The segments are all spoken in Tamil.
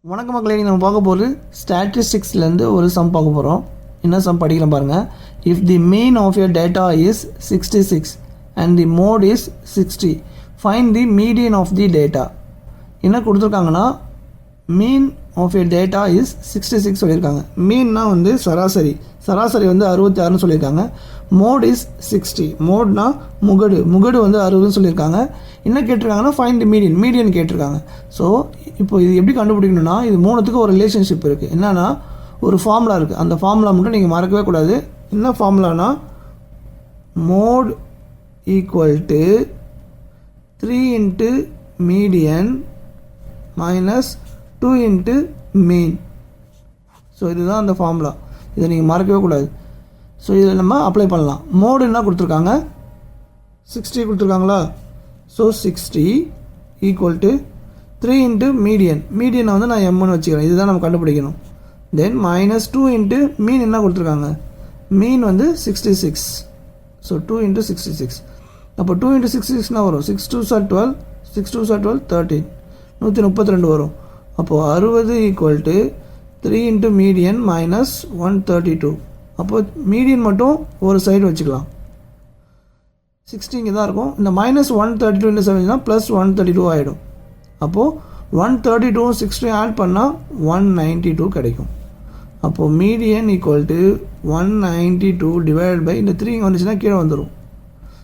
வணக்கம் மக்களே, நம்ம பார்க்க போகிறது ஸ்டாட்டிஸ்டிக்ஸ்லேருந்து ஒரு சம் பார்க்க போகிறோம். என்ன சம் படிக்கலாம் பாருங்கள். If the mean of your data is 66 and the mode is 60, find the median of the data. என்ன கொடுத்துருக்காங்கன்னா mean of your data is 66 சொல்லியிருக்காங்க. மீன்னா வந்து சராசரி வந்து 66ன்னு சொல்லியிருக்காங்க. மோட் இஸ் 60, மோட்னா முகடு வந்து 60ன்னு சொல்லியிருக்காங்க. என்ன கேட்டிருக்காங்கன்னா ஃபைண்ட் தி மீடியன் கேட்டிருக்காங்க. ஸோ இப்போ இது எப்படி கண்டுபிடிக்கணும்னா, இது மூணுத்துக்கு ஒரு ரிலேஷன்ஷிப் இருக்குது. என்னன்னா ஒரு ஃபார்முலா இருக்குது. அந்த ஃபார்முலா மட்டும் நீங்கள் மறக்கவே கூடாது. என்ன ஃபார்முலானா mode equal to 3 into median minus 2 into mean. So இதுதான் அந்த ஃபார்முலா. இதை நீங்கள் மறக்கவே கூடாது. ஸோ இதில் நம்ம அப்ளை பண்ணலாம். மோடு என்ன கொடுத்துருக்காங்க, 60 கொடுத்துருக்காங்களா. ஸோ 60 ஈக்குவல் டு 3 இன்ட்டு மீடியனை வந்து நான் எம்னு வச்சுக்கிறேன். இதுதான் நம்ம கண்டுபிடிக்கணும். தென் மைனஸ் 2 இன்ட்டு மீன் என்ன கொடுத்துருக்காங்க, மீன் வந்து 66. So 2 into 66. அப்போ 2 இன்ட்டு 66 வரும். 6 2s are 12, 6 2s are 12, 13, 132 வரும். அப்போது 60 equal to 3 into median minus 132. அப்போது மீடியன் மட்டும் ஒரு சைடு வச்சுக்கலாம். 60 இங்கே தான் இருக்கும். இந்த மைனஸ் 132 இன்ட்டு 7 ப்ளஸ் 132 ஆகிடும். அப்போது 132 60 ஆட் பண்ணால் 192 கிடைக்கும். அப்போது median equal to 192 divide by இந்த 3 இங்கே வந்துச்சுன்னா கீழே வந்துடும்.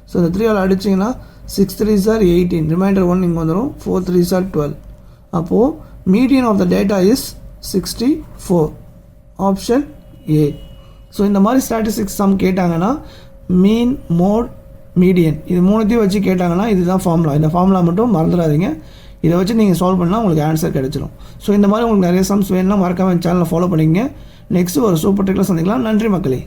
ஸோ இந்த 3 ஆல் அடிச்சிங்கன்னா 6 3s are 18, ரிமைண்டர் 1 இங்கே வந்துடும். 4 3s are 12. அப்போது median of the data is 64, option A. So இந்த மாதிரி ஸ்டாட்டிஸ்டிக்ஸ் சம் கேட்டாங்கன்னா மீன், மோட், மீடியன் இது மூணுத்தையும் வச்சு கேட்டாங்கன்னா இதுதான் ஃபார்முலா. இந்த ஃபார்முலா மட்டும் மறந்துடாதீங்க. இதை வச்சு நீங்கள் சால்வ் பண்ணால் உங்களுக்கு ஆன்சர் கிடைச்சிடும். ஸோ இந்த மாதிரி உங்களுக்கு நிறைய சம்ஸ் வேணும்னா மறக்காம சேனலை ஃபாலோ பண்ணிக்கங்க. நெக்ஸ்ட்டு ஒரு சூப்பர் ட்ரிக்கில் சந்திக்கலாம். நன்றி மக்களே.